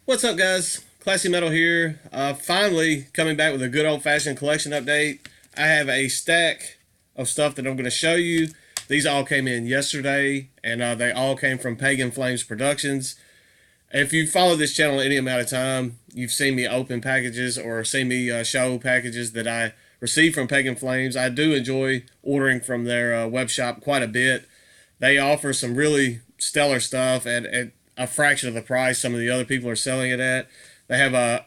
What's up, guys? Classy Metal here. Finally coming back with a good old-fashioned collection update. I have a stack of stuff that I'm going to show you. These all came in yesterday, and they all came from Pagan Flames Productions. If you follow this channel any amount of time, you've seen me open packages or seen me show packages that I received from Pagan Flames. I do enjoy ordering from their web shop quite a bit. They offer some really stellar stuff at a fraction of the price some of the other people are selling it at. They have a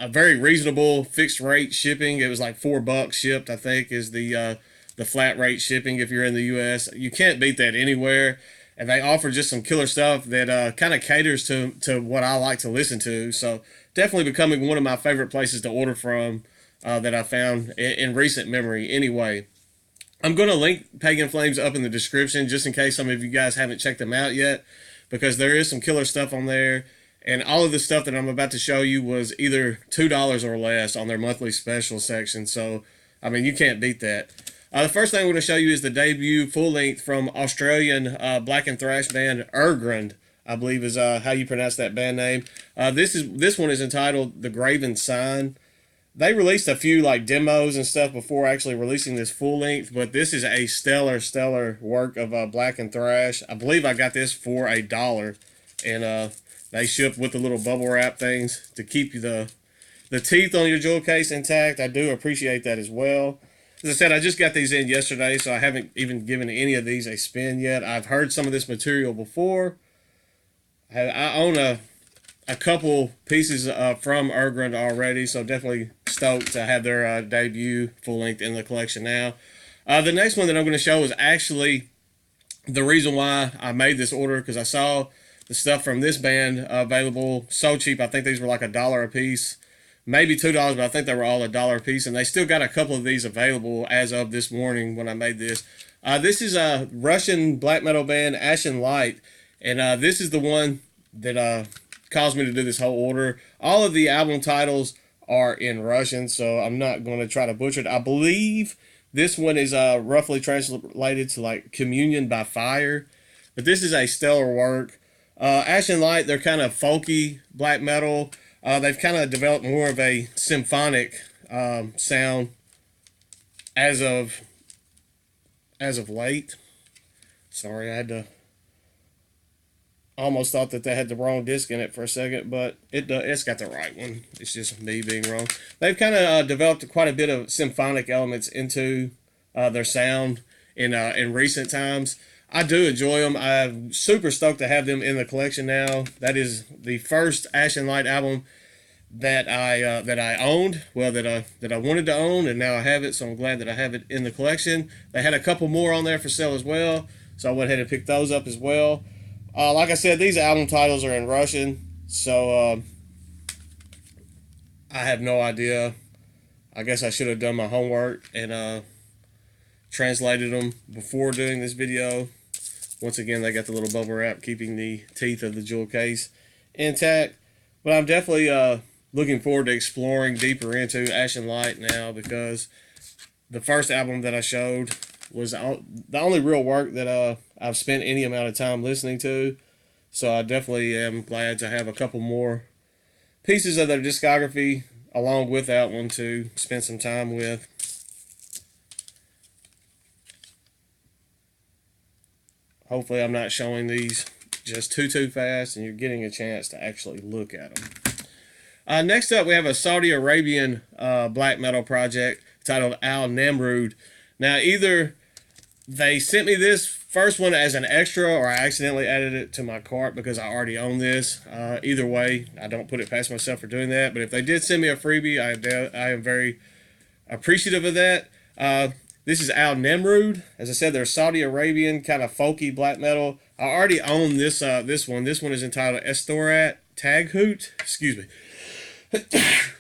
very reasonable fixed rate shipping. It was like $4 shipped, I think, is the flat rate shipping if you're in the U.S. You can't beat that anywhere. And they offer just some killer stuff that kind of caters to what I like to listen to. So definitely becoming one of my favorite places to order from that I found in recent memory. Anyway, I'm going to link Pagan Flames up in the description just in case some of you guys haven't checked them out yet, because there is some killer stuff on there. And all of the stuff that I'm about to show you was either $2 or less on their monthly special section. So, I mean, you can't beat that. The first thing I'm going to show you is the debut full length from Australian black and thrash band Urgh Ruined, I believe is how you pronounce that band name. This one is entitled The Graven Sign. They released a few like demos and stuff before actually releasing this full length, but this is a stellar work of black and thrash. I believe I got this for $1, and they shipped with the little bubble wrap things to keep you the teeth on your jewel case intact. I do appreciate that as well. As I said, I just got these in yesterday, so I haven't even given any of these a spin yet. I've heard some of this material before. I own a couple pieces from Urgh Ruined already, so definitely stoked to have their debut full length in the collection now. The next one that I'm going to show is actually the reason why I made this order, because I saw the stuff from this band available so cheap. I think these were like $1 a piece, maybe $2, but I think they were all $1 a piece, and they still got a couple of these available as of this morning when I made this. This is a Russian black metal band, Ashen Light, and this is the one that caused me to do this whole order. All of the album titles are in Russian, so I'm not going to try to butcher it. I believe this one is roughly translated to like Communion by Fire, but this is a stellar work. Ashen Light, they're kind of folky black metal. They've kind of developed more of a symphonic sound as of late. Sorry, I had to almost thought that they had the wrong disc in it for a second, but it's got the right one. It's just me being wrong. They've kind of developed quite a bit of symphonic elements into their sound in recent times. I do enjoy them. I'm super stoked to have them in the collection now. That is the first Ashen Light album that I owned, well, that I wanted to own, and now I have it, so I'm glad that I have it in the collection. They had a couple more on there for sale as well, so I went ahead and picked those up as well. Like I said, these album titles are in Russian, so I have no idea. I guess I should have done my homework and translated them before doing this video. Once again, they got the little bubble wrap keeping the teeth of the jewel case intact. But I'm definitely looking forward to exploring deeper into Ashen Light now, because the first album that I showed was the only real work that I've spent any amount of time listening to. So I definitely am glad to have a couple more pieces of their discography along with that one to spend some time with. Hopefully I'm not showing these just too fast and you're getting a chance to actually look at them. Next up, we have a Saudi Arabian black metal project titled Al Namrud. Now, either they sent me this first one as an extra, or I accidentally added it to my cart because I already own this. Either way, I don't put it past myself for doing that. But if they did send me a freebie, I am very appreciative of that. This is Al Namrud. As I said, they're Saudi Arabian, kind of folky black metal. I already own this one. This one is entitled Estorat Taghoot. Excuse me.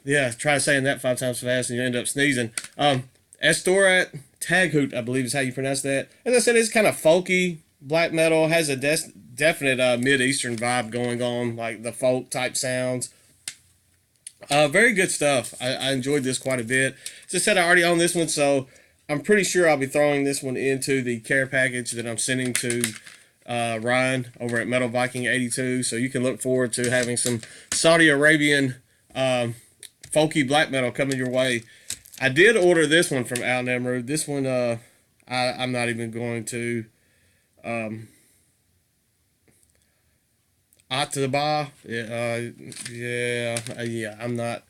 Yeah, try saying that 5 times fast and you end up sneezing. Estorat Taghoot, I believe is how you pronounce that. As I said, it's kind of folky black metal. Has a definite Mid-Eastern vibe going on, like the folk type sounds. Very good stuff. I enjoyed this quite a bit. As I said, I already own this one, so I'm pretty sure I'll be throwing this one into the care package that I'm sending to Ryan over at Metal Viking 82. So you can look forward to having some Saudi Arabian folky black metal coming your way. I did order this one from Al Nemrud. This one, I'm not even going to. Ataba, yeah. I'm not.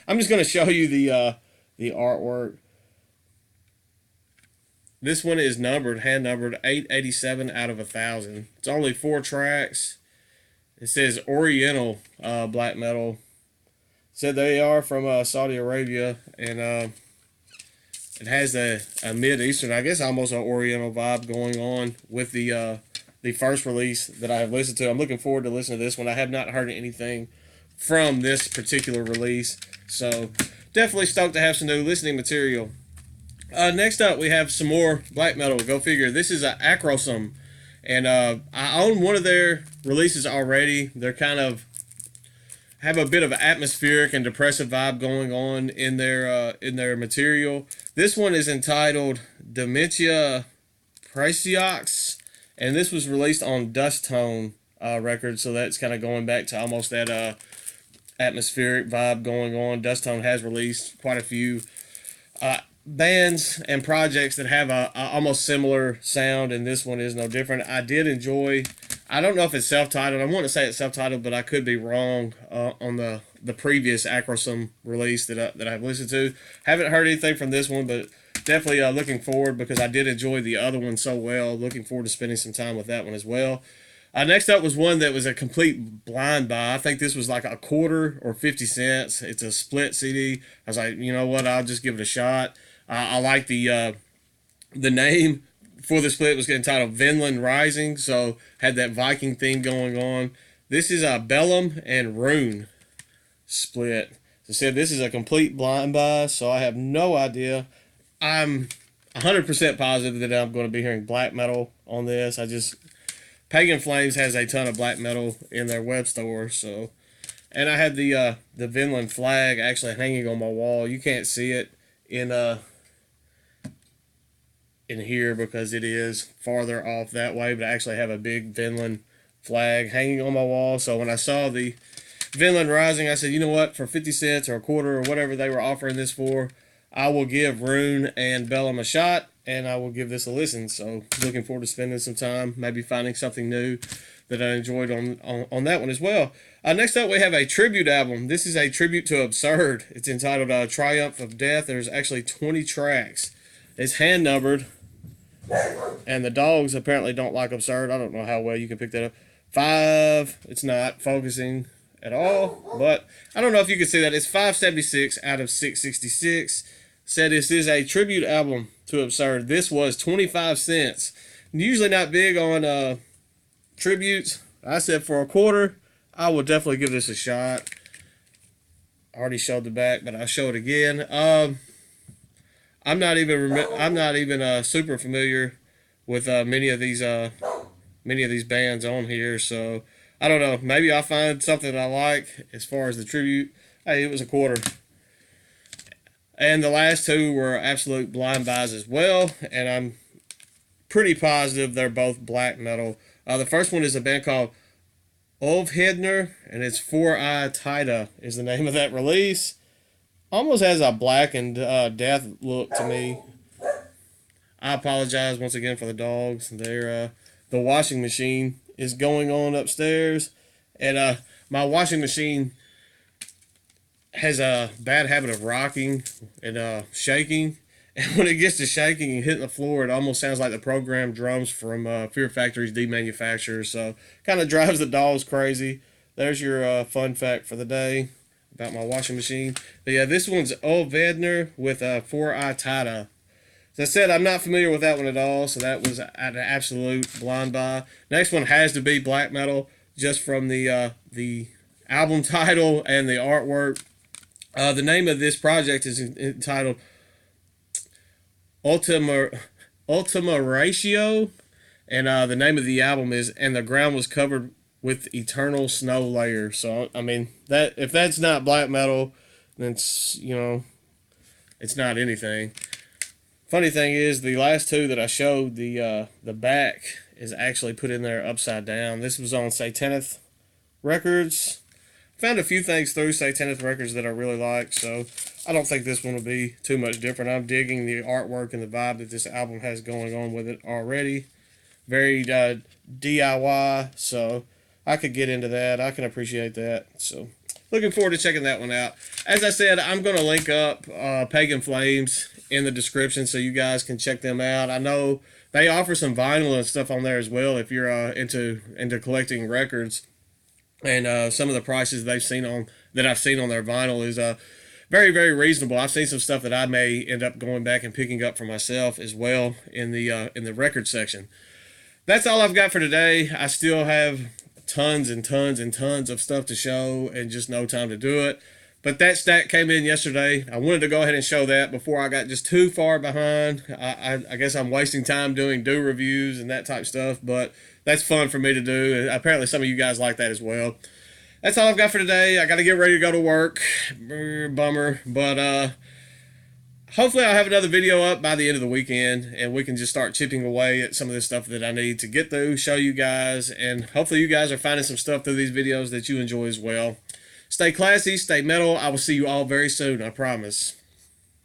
I'm just gonna show you the artwork. This one is numbered, hand numbered 887 out of 1,000. It's only 4 tracks. It says Oriental black metal. Said they are from Saudi Arabia, and it has a mid-eastern, I guess almost an Oriental vibe going on with the first release that I have listened to. I'm looking forward to listening to this one. I have not heard anything from this particular release, so definitely stoked to have some new listening material. Next up, we have some more black metal. Go figure. This is Acrosome, and I own one of their releases already. They're kind of have a bit of an atmospheric and depressive vibe going on in their material. This one is entitled Dementia Praesiox, and this was released on Dust Tone Records, so that's kind of going back to almost that atmospheric vibe going on. Dust Tone has released quite a few bands and projects that have a almost similar sound, and this one is no different. I did enjoy. I don't know if it's self-titled. I want to say it's self-titled, but I could be wrong on the previous Acrosome release that I've listened to. Haven't heard anything from this one, but definitely looking forward because I did enjoy the other one so well. Looking forward to spending some time with that one as well. Next up was one that was a complete blind buy. I think this was like a quarter or 50 cents. It's a split CD. I was like, you know what? I'll just give it a shot. I like the name for the split was entitled Vinland Rising, so had that Viking theme going on. This is a Bellum and Rune split. As I said, this is a complete blind buy, so I have no idea. I'm 100% positive that I'm going to be hearing black metal on this. Pagan Flames has a ton of black metal in their web store, so. And I had the Vinland flag actually hanging on my wall. You can't see it in here because it is farther off that way, but I actually have a big Vinland flag hanging on my wall. So when I saw the Vinland Rising, I said, you know what, for 50 cents or a quarter or whatever they were offering this for, I will give Rune and Bellum a shot, and I will give this a listen. So looking forward to spending some time, maybe finding something new that I enjoyed on that one as well. Next up, we have a tribute album. This is a tribute to Absurd. It's entitled Triumph of Death. There's actually 20 tracks. It's hand numbered, and the dogs apparently don't like Absurd. I don't know how well you can pick that up. 5, it's not focusing at all, but I don't know if you can see that. It's 576 out of 666. Said this is a tribute album to Absurd. This was 25 cents. Usually not big on tributes. I said for a quarter, I will definitely give this a shot. I already showed the back, but I'll show it again. I'm not even super familiar with many of these bands on here, so I don't know. Maybe I'll find something I like as far as the tribute. Hey, it was a quarter. And the last two were absolute blind buys as well, and I'm pretty positive they're both black metal. The first one is a band called Ulvhedner, and it's 4-Eye Tida is the name of that release. Almost has a blackened death look to me. I apologize once again for the dogs. The washing machine is going on upstairs, and my washing machine has a bad habit of rocking and shaking. And when it gets to shaking and hitting the floor, it almost sounds like the programmed drums from Fear Factory's Demanufacturer. So kind of drives the dogs crazy. There's your fun fact for the day about my washing machine. But yeah, this one's Ulvhedner with 4-Eye Tida. As I said, I'm not familiar with that one at all, so that was an absolute blind buy. Next one has to be black metal, just from the album title and the artwork. The name of this project is entitled Ultima Ratio, and the name of the album is "And the Ground Was Covered with Eternal Snow Layer." So I mean, that if that's not black metal, then it's not anything. Funny thing is, the last two that I showed, the back is actually put in there upside down. This was on Satanith Records. Found a few things through Satanith Records that I really like, so I don't think this one will be too much different. I'm digging the artwork and the vibe that this album has going on with it already. Very DIY, so I could get into that. I can appreciate that. So looking forward to checking that one out. As I said, I'm going to link up Pagan Flames in the description so you guys can check them out. I know they offer some vinyl and stuff on there as well if you're into collecting records. And some of the prices I've seen on their vinyl is very, very reasonable. I've seen some stuff that I may end up going back and picking up for myself as well in the record section. That's all I've got for today. I still have tons and tons and tons of stuff to show and just no time to do it. But that stack came in yesterday. I wanted to go ahead and show that before I got just too far behind. I guess I'm wasting time doing reviews and that type stuff, but that's fun for me to do. Apparently some of you guys like that as well. That's all I've got for today. I got to get ready to go to work. Bummer. But hopefully I'll have another video up by the end of the weekend, and we can just start chipping away at some of this stuff that I need to get through, show you guys, and hopefully you guys are finding some stuff through these videos that you enjoy as well. Stay classy, stay metal. I will see you all very soon, I promise.